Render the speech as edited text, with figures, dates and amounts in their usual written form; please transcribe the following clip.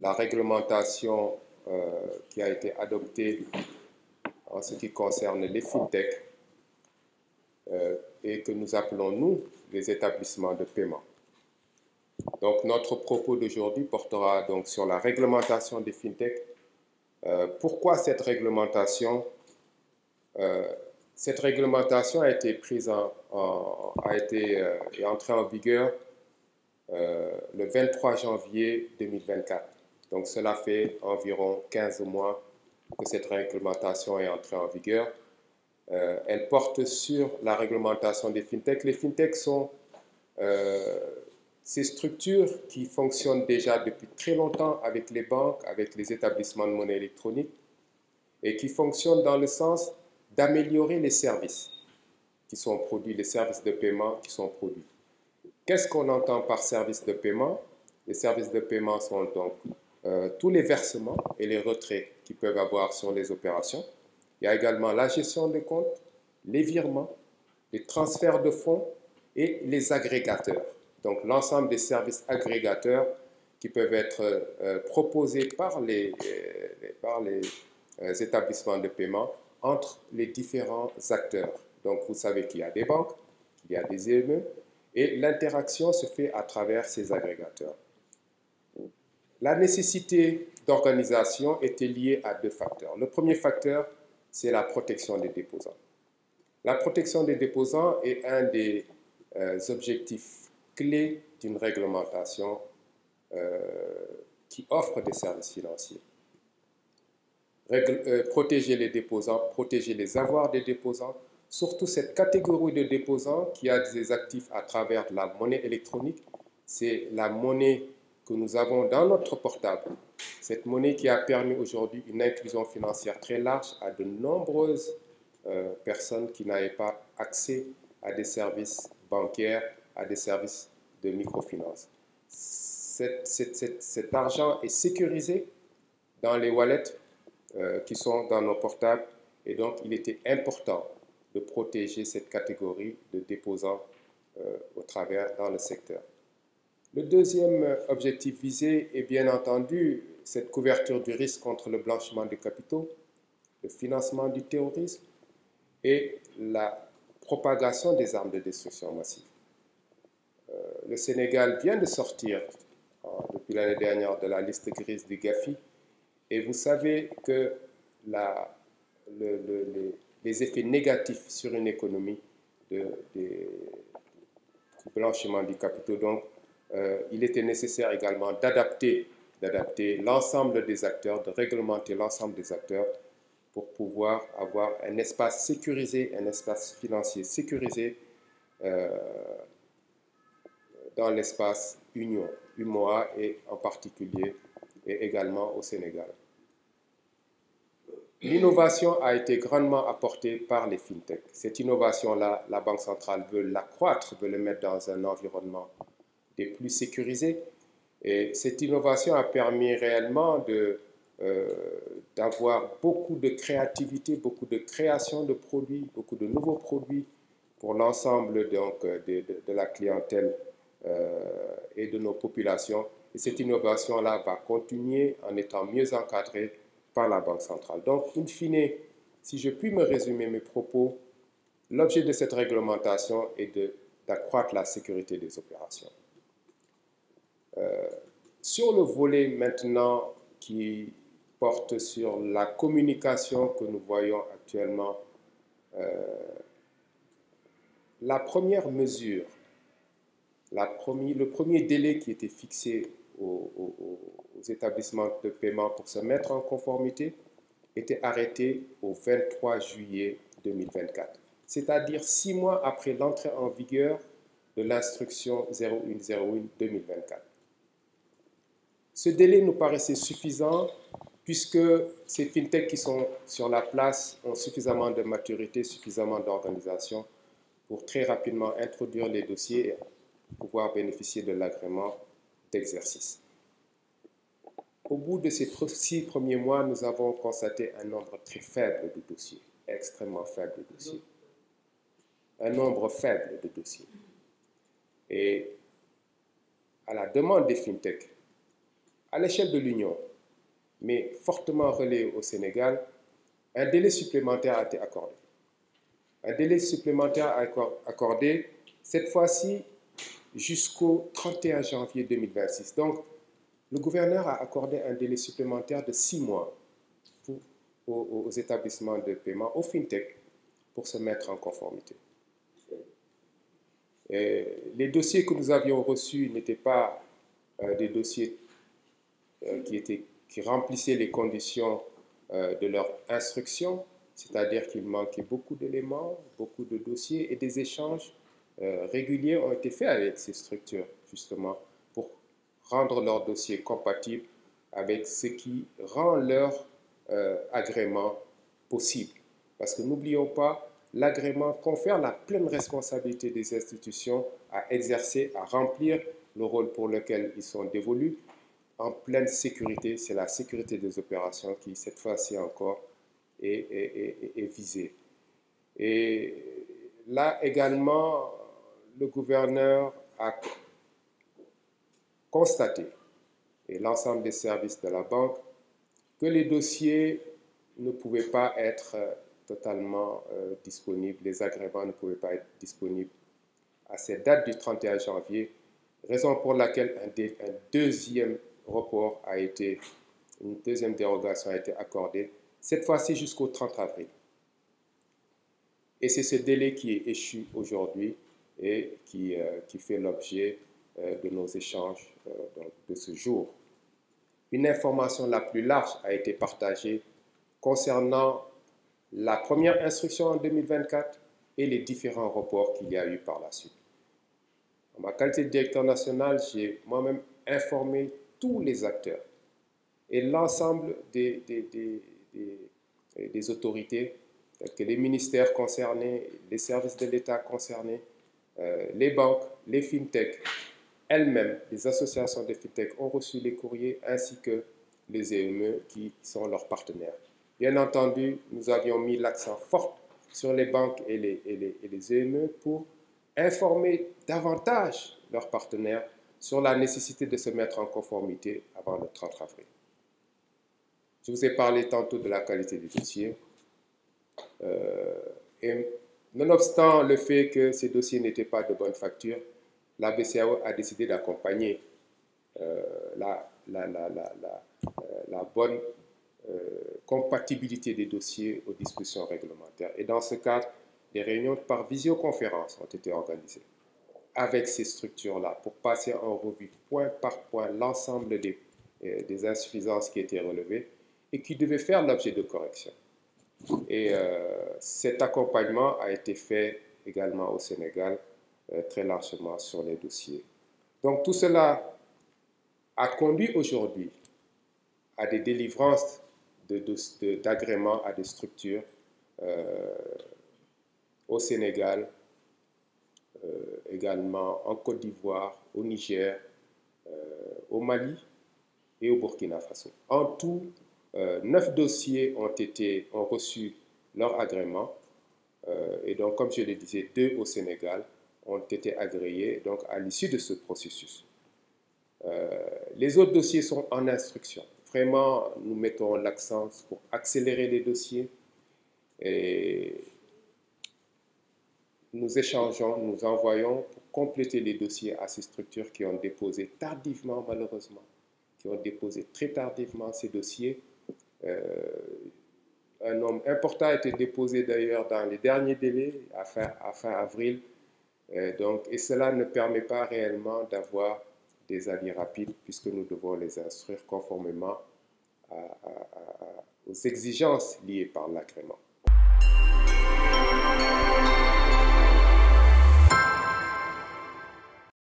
la réglementation qui a été adoptée en ce qui concerne les fintechs et que nous appelons, nous, les établissements de paiement. Donc, notre propos d'aujourd'hui portera donc sur la réglementation des fintechs. Pourquoi cette réglementation a été prise est entrée en vigueur le 23 janvier 2024. Donc, cela fait environ 15 mois que cette réglementation est entrée en vigueur. Elle porte sur la réglementation des fintechs. Les fintechs sont ces structures qui fonctionnent déjà depuis très longtemps avec les banques, avec les établissements de monnaie électronique, et qui fonctionnent dans le sens d'améliorer les services qui sont produits, les services de paiement qui sont produits. Qu'est-ce qu'on entend par services de paiement? Les services de paiement sont donc tous les versements et les retraits qu'ils peuvent avoir sur les opérations. Il y a également la gestion des comptes, les virements, les transferts de fonds et les agrégateurs. Donc l'ensemble des services agrégateurs qui peuvent être proposés par les établissements de paiement entre les différents acteurs. Donc vous savez qu'il y a des banques, qu'il y a des EME, et l'interaction se fait à travers ces agrégateurs. La nécessité d'organisation était liée à deux facteurs. Le premier facteur, c'est la protection des déposants. La protection des déposants est un des objectifs clés d'une réglementation qui offre des services financiers. Protéger les déposants, protéger les avoirs des déposants, surtout cette catégorie de déposants qui a des actifs à travers la monnaie électronique. C'est la monnaie que nous avons dans notre portable. Cette monnaie qui a permis aujourd'hui une inclusion financière très large à de nombreuses personnes qui n'avaient pas accès à des services bancaires, à des services de microfinance. Cet argent est sécurisé dans les wallets qui sont dans nos portables et donc il était important de protéger cette catégorie de déposants au travers dans le secteur. Le deuxième objectif visé est bien entendu cette couverture du risque contre le blanchiment de capitaux, le financement du terrorisme et la propagation des armes de destruction massive. Le Sénégal vient de sortir depuis l'année dernière de la liste grise du GAFI et vous savez que les effets négatifs sur une économie du blanchiment du capitaux. Donc, il était nécessaire également d'adapter l'ensemble des acteurs, de réglementer l'ensemble des acteurs pour pouvoir avoir un espace sécurisé, un espace financier sécurisé dans l'espace Union, UMOA et en particulier et également au Sénégal. L'innovation a été grandement apportée par les fintechs. Cette innovation-là, la Banque centrale veut l'accroître, veut le mettre dans un environnement des plus sécurisés. Et cette innovation a permis réellement d'avoir beaucoup de créativité, beaucoup de création de produits, beaucoup de nouveaux produits pour l'ensemble de la clientèle et de nos populations. Et cette innovation-là va continuer en étant mieux encadrée par la Banque centrale. Donc, in fine, si je puis me résumer mes propos, l'objet de cette réglementation est d'accroître la sécurité des opérations. Sur le volet maintenant qui porte sur la communication que nous voyons actuellement, la première mesure, le premier délai qui était fixé aux établissements de paiement pour se mettre en conformité était arrêté au 23 juillet 2024, c'est-à-dire 6 mois après l'entrée en vigueur de l'instruction 0101-2024. Ce délai nous paraissait suffisant puisque ces fintechs qui sont sur la place ont suffisamment de maturité, suffisamment d'organisation pour très rapidement introduire les dossiers et pouvoir bénéficier de l'agrément d'exercice. Au bout de ces 6 premiers mois, nous avons constaté un nombre très faible de dossiers, extrêmement faible de dossiers. Un nombre faible de dossiers. Et à la demande des fintechs, à l'échelle de l'Union, mais fortement relayé au Sénégal, un délai supplémentaire a été accordé. Un délai supplémentaire accordé, cette fois-ci, jusqu'au 31 janvier 2026. Donc, le gouverneur a accordé un délai supplémentaire de 6 mois aux établissements de paiement, aux fintech, pour se mettre en conformité. Et les dossiers que nous avions reçus n'étaient pas des dossiers qui remplissaient les conditions de leur instruction, c'est-à-dire qu'il manquait beaucoup d'éléments, beaucoup de dossiers et des échanges réguliers ont été faits avec ces structures, justement, pour rendre leurs dossiers compatibles avec ce qui rend leur agrément possible. Parce que n'oublions pas, l'agrément confère la pleine responsabilité des institutions à exercer, à remplir le rôle pour lequel ils sont dévolus en pleine sécurité. C'est la sécurité des opérations qui, cette fois-ci encore, est visée. Et là également, le gouverneur a constaté, et l'ensemble des services de la banque, que les dossiers ne pouvaient pas être totalement disponibles, les agréments ne pouvaient pas être disponibles à cette date du 31 janvier, raison pour laquelle un deuxième report a été, une deuxième dérogation a été accordée, cette fois-ci jusqu'au 30 avril. Et c'est ce délai qui est échu aujourd'hui et qui fait l'objet de nos échanges de ce jour. Une information la plus large a été partagée concernant la première instruction en 2024 et les différents reports qu'il y a eu par la suite. En ma qualité de directeur national, j'ai moi-même informé tous les acteurs et l'ensemble des autorités, telles que les ministères concernés, les services de l'État concernés, les banques, les fintech, elles-mêmes, les associations de fintech ont reçu les courriers ainsi que les EME qui sont leurs partenaires. Bien entendu, nous avions mis l'accent fort sur les banques et les EME pour informer davantage leurs partenaires sur la nécessité de se mettre en conformité avant le 30 avril. Je vous ai parlé tantôt de la qualité du dossier. Et nonobstant le fait que ces dossiers n'étaient pas de bonne facture, la BCEAO a décidé d'accompagner la bonne compatibilité des dossiers aux dispositions réglementaires. Et dans ce cadre, des réunions par visioconférence ont été organisées avec ces structures-là pour passer en revue point par point l'ensemble des insuffisances qui étaient relevées et qui devaient faire l'objet de corrections. Et cet accompagnement a été fait également au Sénégal très largement sur les dossiers. Donc tout cela a conduit aujourd'hui à des délivrances d'agréments à des structures au Sénégal, également en Côte d'Ivoire, au Niger, au Mali et au Burkina Faso. En tout, 9 dossiers ont reçu leur agrément. Et donc, comme je le disais, 2 au Sénégal ont été agréés donc, à l'issue de ce processus. Les autres dossiers sont en instruction. Vraiment, nous mettons l'accent pour accélérer les dossiers et nous échangeons, nous envoyons pour compléter les dossiers à ces structures qui ont déposé tardivement, malheureusement, qui ont déposé très tardivement ces dossiers. Un nombre important a été déposé d'ailleurs dans les derniers délais, à fin avril. Et cela ne permet pas réellement d'avoir des avis rapides puisque nous devons les instruire conformément aux exigences liées par l'agrément.